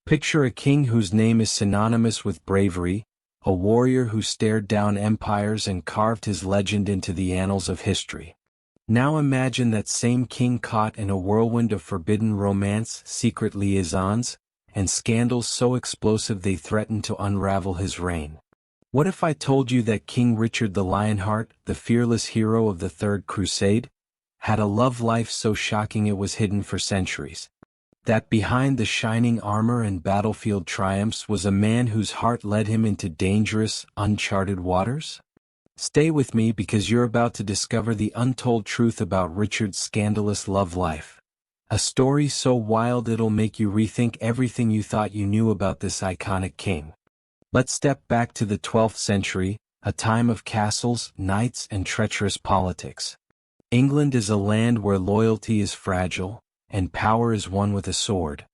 Picture a king whose name is synonymous with bravery, a warrior who stared down empires and carved his legend into the annals of history. Now imagine that same king caught in a whirlwind of forbidden romance, secret liaisons, and scandals so explosive they threatened to unravel his reign. What if I told you that King Richard the Lionheart, the fearless hero of the Third Crusade, had a love life so shocking it was hidden for centuries? That behind the shining armor and battlefield triumphs was a man whose heart led him into dangerous, uncharted waters? Stay with me because you're about to discover the untold truth about Richard's scandalous love life. A story so wild it'll make you rethink everything you thought you knew about this iconic king. Let's step back to the 12th century, a time of castles, knights, and treacherous politics. England is a land where loyalty is fragile, and power is won with a sword.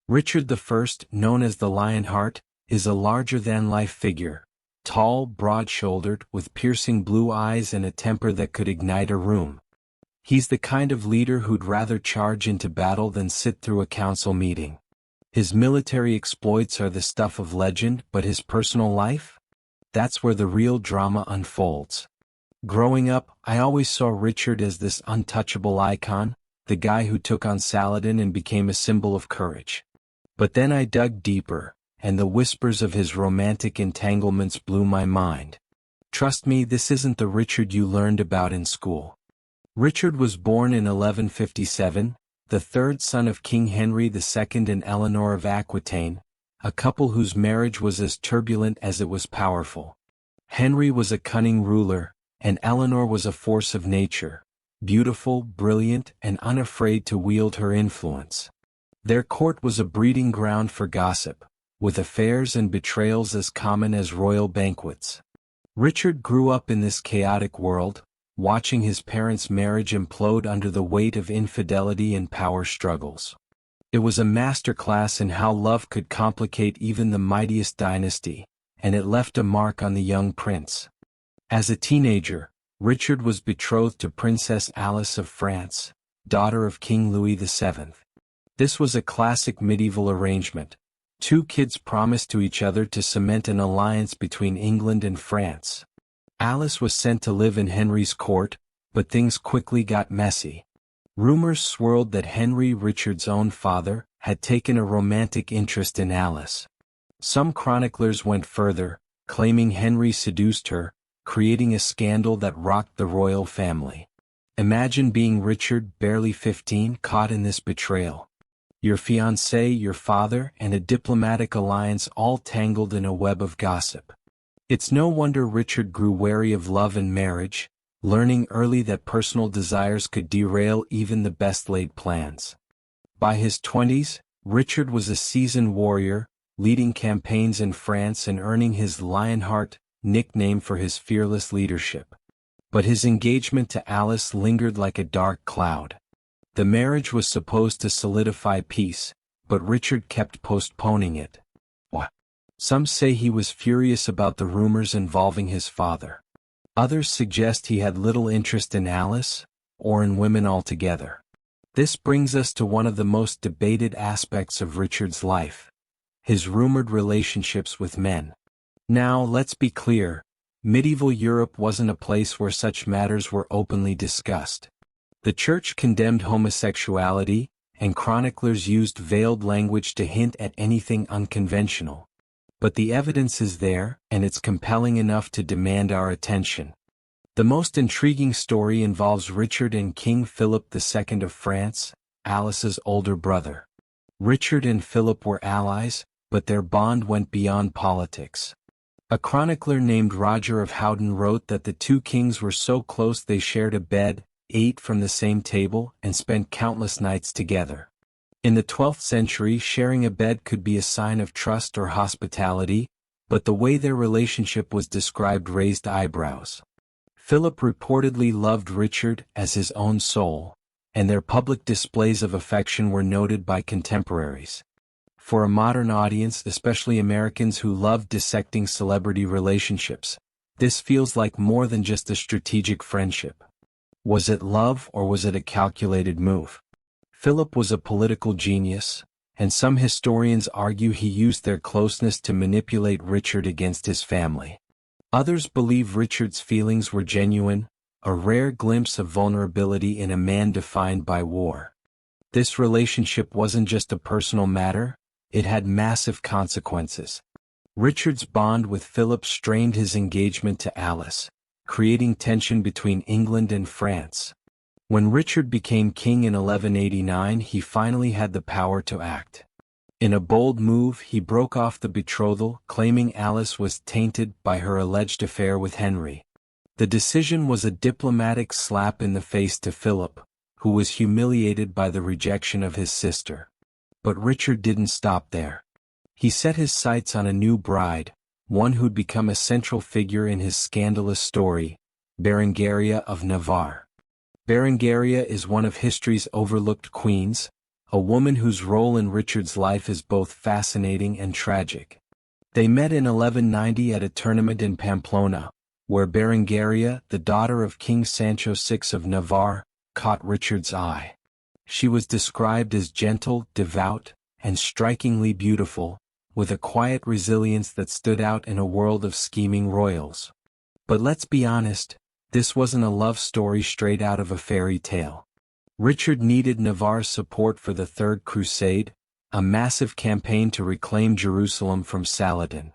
Richard I, known as the Lionheart, is a larger-than-life figure, tall, broad-shouldered, with piercing blue eyes and a temper that could ignite a room. He's the kind of leader who'd rather charge into battle than sit through a council meeting. His military exploits are the stuff of legend, but his personal life? That's where the real drama unfolds. Growing up, I always saw Richard as this untouchable icon, the guy who took on Saladin and became a symbol of courage. But then I dug deeper, and the whispers of his romantic entanglements blew my mind. Trust me, this isn't the Richard you learned about in school. Richard was born in 1157, the third son of King Henry II and Eleanor of Aquitaine, a couple whose marriage was as turbulent as it was powerful. Henry was a cunning ruler, and Eleanor was a force of nature, beautiful, brilliant, and unafraid to wield her influence. Their court was a breeding ground for gossip, with affairs and betrayals as common as royal banquets. Richard grew up in this chaotic world, watching his parents' marriage implode under the weight of infidelity and power struggles. It was a masterclass in how love could complicate even the mightiest dynasty, and it left a mark on the young prince. As a teenager, Richard was betrothed to Princess Alice of France, daughter of King Louis VII. This was a classic medieval arrangement. Two kids promised to each other to cement an alliance between England and France. Alice was sent to live in Henry's court, but things quickly got messy. Rumors swirled that Henry, Richard's own father, had taken a romantic interest in Alice. Some chroniclers went further, claiming Henry seduced her, creating a scandal that rocked the royal family. Imagine being Richard, barely 15, caught in this betrayal. Your fiancé, your father, and a diplomatic alliance all tangled in a web of gossip. It's no wonder Richard grew wary of love and marriage, learning early that personal desires could derail even the best-laid plans. By his 20s, Richard was a seasoned warrior, leading campaigns in France and earning his Lionheart nickname for his fearless leadership. But his engagement to Alice lingered like a dark cloud. The marriage was supposed to solidify peace, but Richard kept postponing it. Some say he was furious about the rumors involving his father. Others suggest he had little interest in Alice, or in women altogether. This brings us to one of the most debated aspects of Richard's life: his rumored relationships with men. Now, let's be clear, medieval Europe wasn't a place where such matters were openly discussed. The Church condemned homosexuality, and chroniclers used veiled language to hint at anything unconventional. But the evidence is there, and it's compelling enough to demand our attention. The most intriguing story involves Richard and King Philip II of France, Alice's older brother. Richard and Philip were allies, but their bond went beyond politics. A chronicler named Roger of Howden wrote that the two kings were so close they shared a bed, ate from the same table, and spent countless nights together. In the 12th century, sharing a bed could be a sign of trust or hospitality, but the way their relationship was described raised eyebrows. Philip reportedly loved Richard as his own soul, and their public displays of affection were noted by contemporaries. For a modern audience, especially Americans who love dissecting celebrity relationships, this feels like more than just a strategic friendship. Was it love or was it a calculated move? Philip was a political genius, and some historians argue he used their closeness to manipulate Richard against his family. Others believe Richard's feelings were genuine, a rare glimpse of vulnerability in a man defined by war. This relationship wasn't just a personal matter, it had massive consequences. Richard's bond with Philip strained his engagement to Alice, creating tension between England and France. When Richard became king in 1189, he finally had the power to act. In a bold move, he broke off the betrothal, claiming Alice was tainted by her alleged affair with Henry. The decision was a diplomatic slap in the face to Philip, who was humiliated by the rejection of his sister. But Richard didn't stop there. He set his sights on a new bride, one who'd become a central figure in his scandalous story, Berengaria of Navarre. Berengaria is one of history's overlooked queens, a woman whose role in Richard's life is both fascinating and tragic. They met in 1190 at a tournament in Pamplona, where Berengaria, the daughter of King Sancho VI of Navarre, caught Richard's eye. She was described as gentle, devout, and strikingly beautiful, with a quiet resilience that stood out in a world of scheming royals. But let's be honest, this wasn't a love story straight out of a fairy tale. Richard needed Navarre's support for the Third Crusade, a massive campaign to reclaim Jerusalem from Saladin.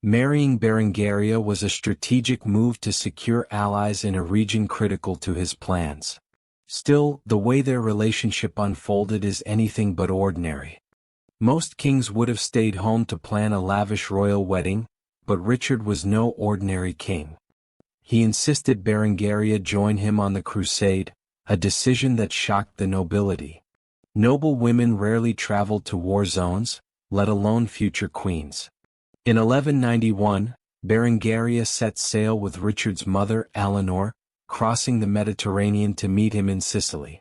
Marrying Berengaria was a strategic move to secure allies in a region critical to his plans. Still, the way their relationship unfolded is anything but ordinary. Most kings would have stayed home to plan a lavish royal wedding, but Richard was no ordinary king. He insisted Berengaria join him on the crusade, a decision that shocked the nobility. Noble women rarely traveled to war zones, let alone future queens. In 1191, Berengaria set sail with Richard's mother, Eleanor, crossing the Mediterranean to meet him in Sicily.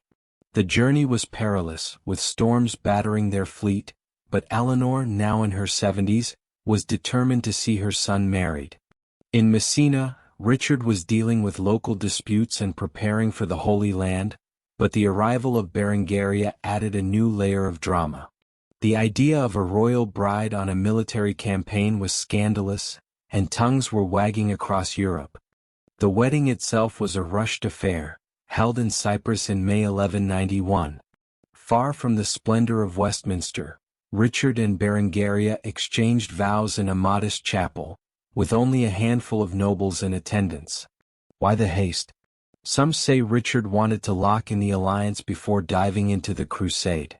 The journey was perilous, with storms battering their fleet, but Eleanor, now in her 70s, was determined to see her son married. In Messina, Richard was dealing with local disputes and preparing for the Holy Land, but the arrival of Berengaria added a new layer of drama. The idea of a royal bride on a military campaign was scandalous, and tongues were wagging across Europe. The wedding itself was a rushed affair, held in Cyprus in May 1191. Far from the splendor of Westminster, Richard and Berengaria exchanged vows in a modest chapel, with only a handful of nobles in attendance. Why the haste? Some say Richard wanted to lock in the alliance before diving into the crusade.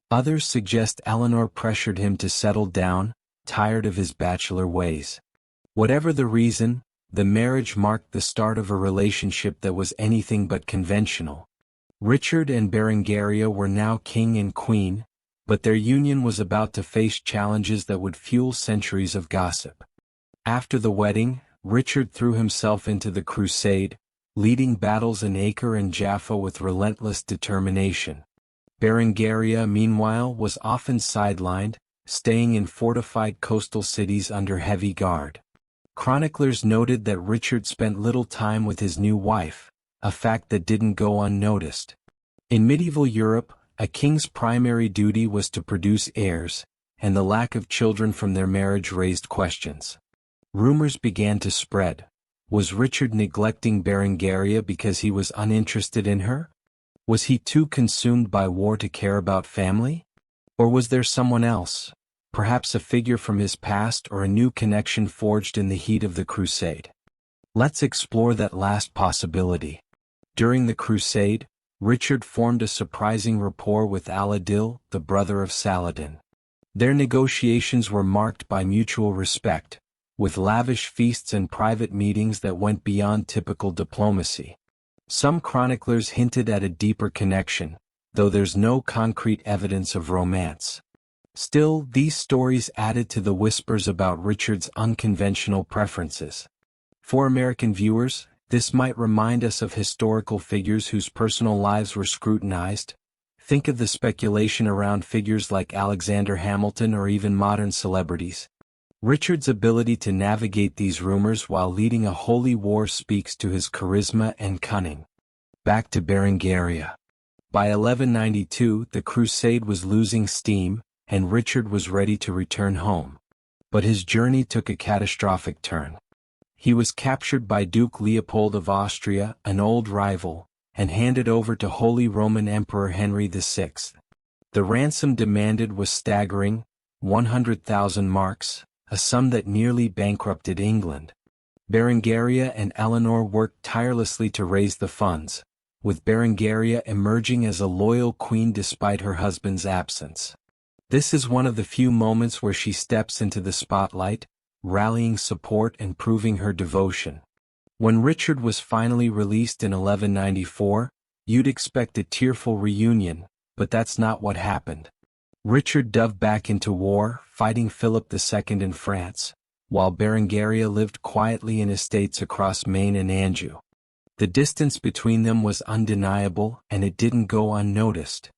Others suggest Eleanor pressured him to settle down, tired of his bachelor ways. Whatever the reason, the marriage marked the start of a relationship that was anything but conventional. Richard and Berengaria were now king and queen, but their union was about to face challenges that would fuel centuries of gossip. After the wedding, Richard threw himself into the crusade, leading battles in Acre and Jaffa with relentless determination. Berengaria, meanwhile, was often sidelined, staying in fortified coastal cities under heavy guard. Chroniclers noted that Richard spent little time with his new wife, a fact that didn't go unnoticed. In medieval Europe, a king's primary duty was to produce heirs, and the lack of children from their marriage raised questions. Rumors began to spread. Was Richard neglecting Berengaria because he was uninterested in her? Was he too consumed by war to care about family? Or was there someone else, perhaps a figure from his past or a new connection forged in the heat of the crusade? Let's explore that last possibility. During the crusade, Richard formed a surprising rapport with Aladil, the brother of Saladin. Their negotiations were marked by mutual respect, with lavish feasts and private meetings that went beyond typical diplomacy. Some chroniclers hinted at a deeper connection, though there's no concrete evidence of romance. Still, these stories added to the whispers about Richard's unconventional preferences. For American viewers, this might remind us of historical figures whose personal lives were scrutinized. Think of the speculation around figures like Alexander Hamilton or even modern celebrities. Richard's ability to navigate these rumors while leading a holy war speaks to his charisma and cunning. Back to Berengaria. By 1192, the crusade was losing steam, and Richard was ready to return home. But his journey took a catastrophic turn. He was captured by Duke Leopold of Austria, an old rival, and handed over to Holy Roman Emperor Henry VI. The ransom demanded was staggering, 100,000 marks, a sum that nearly bankrupted England. Berengaria and Eleanor worked tirelessly to raise the funds, with Berengaria emerging as a loyal queen despite her husband's absence. This is one of the few moments where she steps into the spotlight, rallying support and proving her devotion. When Richard was finally released in 1194, you'd expect a tearful reunion, but that's not what happened. Richard dove back into war, fighting Philip II in France, while Berengaria lived quietly in estates across Maine and Anjou. The distance between them was undeniable, and it didn't go unnoticed.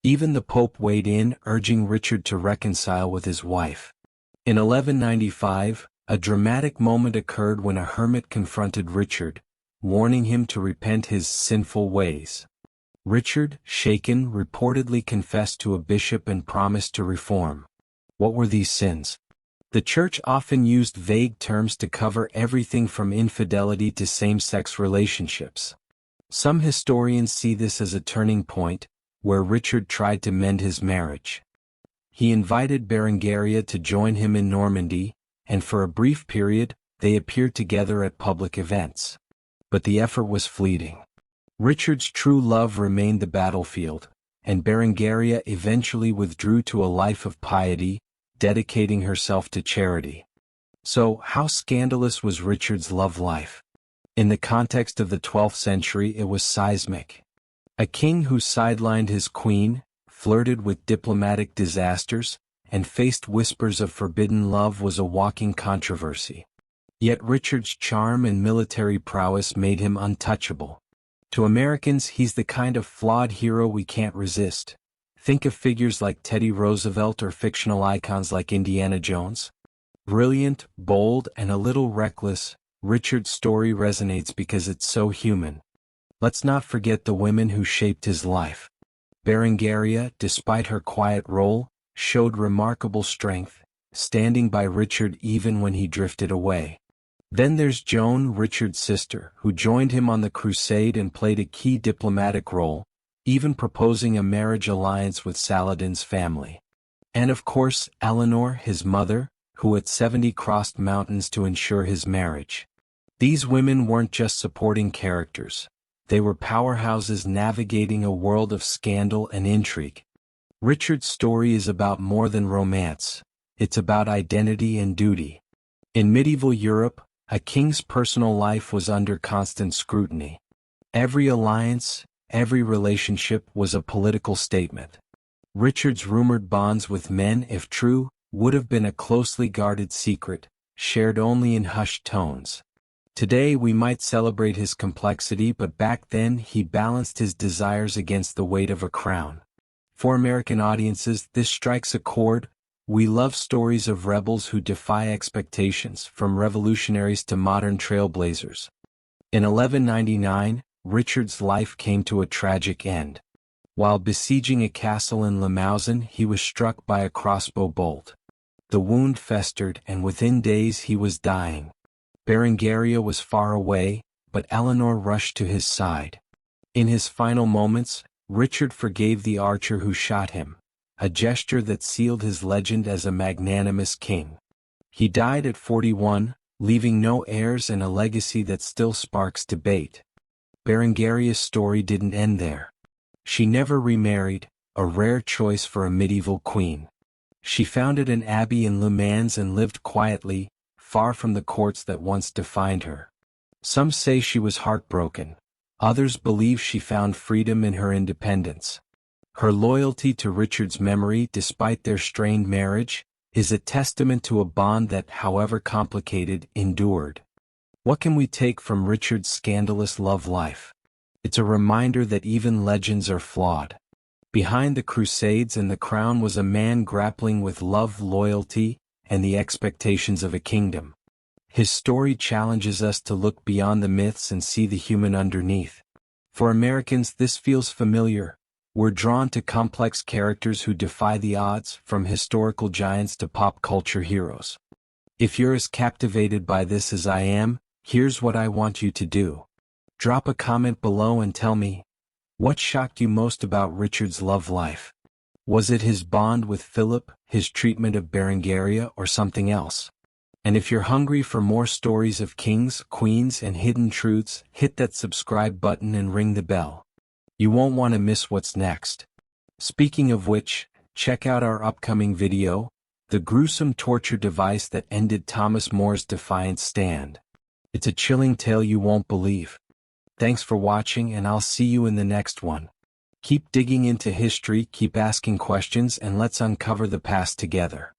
Even the Pope weighed in, urging Richard to reconcile with his wife. In 1195, a dramatic moment occurred when a hermit confronted Richard, warning him to repent his sinful ways. Richard, shaken, reportedly confessed to a bishop and promised to reform. What were these sins? The Church often used vague terms to cover everything from infidelity to same-sex relationships. Some historians see this as a turning point, where Richard tried to mend his marriage. He invited Berengaria to join him in Normandy, and for a brief period, they appeared together at public events. But the effort was fleeting. Richard's true love remained the battlefield, and Berengaria eventually withdrew to a life of piety, dedicating herself to charity. So, how scandalous was Richard's love life? In the context of the 12th century, it was seismic. A king who sidelined his queen, flirted with diplomatic disasters, and faced whispers of forbidden love was a walking controversy. Yet Richard's charm and military prowess made him untouchable. To Americans, he's the kind of flawed hero we can't resist. Think of figures like Teddy Roosevelt or fictional icons like Indiana Jones. Brilliant, bold, and a little reckless, Richard's story resonates because it's so human. Let's not forget the women who shaped his life. Berengaria, despite her quiet role, showed remarkable strength, standing by Richard even when he drifted away. Then there's Joan, Richard's sister, who joined him on the Crusade and played a key diplomatic role, even proposing a marriage alliance with Saladin's family. And of course, Eleanor, his mother, who at 70 crossed mountains to ensure his marriage. These women weren't just supporting characters. They were powerhouses navigating a world of scandal and intrigue. Richard's story is about more than romance. It's about identity and duty. In medieval Europe, a king's personal life was under constant scrutiny. Every alliance, every relationship was a political statement. Richard's rumored bonds with men, if true, would have been a closely guarded secret, shared only in hushed tones. Today we might celebrate his complexity, but back then he balanced his desires against the weight of a crown. For American audiences, this strikes a chord. We love stories of rebels who defy expectations, from revolutionaries to modern trailblazers. In 1199, Richard's life came to a tragic end. While besieging a castle in Limousin, he was struck by a crossbow bolt. The wound festered, and within days he was dying. Berengaria was far away, but Eleanor rushed to his side. In his final moments, Richard forgave the archer who shot him, a gesture that sealed his legend as a magnanimous king. He died at 41, leaving no heirs and a legacy that still sparks debate. Berengaria's story didn't end there. She never remarried, a rare choice for a medieval queen. She founded an abbey in Le Mans and lived quietly, far from the courts that once defined her. Some say she was heartbroken. Others believe she found freedom in her independence. Her loyalty to Richard's memory, despite their strained marriage, is a testament to a bond that, however complicated, endured. What can we take from Richard's scandalous love life? It's a reminder that even legends are flawed. Behind the Crusades and the crown was a man grappling with love, loyalty, and the expectations of a kingdom. His story challenges us to look beyond the myths and see the human underneath. For Americans, this feels familiar. We're drawn to complex characters who defy the odds, from historical giants to pop culture heroes. If you're as captivated by this as I am, here's what I want you to do. Drop a comment below and tell me, what shocked you most about Richard's love life? Was it his bond with Philip, his treatment of Berengaria, or something else? And if you're hungry for more stories of kings, queens, and hidden truths, hit that subscribe button and ring the bell. You won't want to miss what's next. Speaking of which, check out our upcoming video, The Gruesome Torture Device That Ended Thomas More's Defiant Stand. It's a chilling tale you won't believe. Thanks for watching, and I'll see you in the next one. Keep digging into history, keep asking questions, and let's uncover the past together.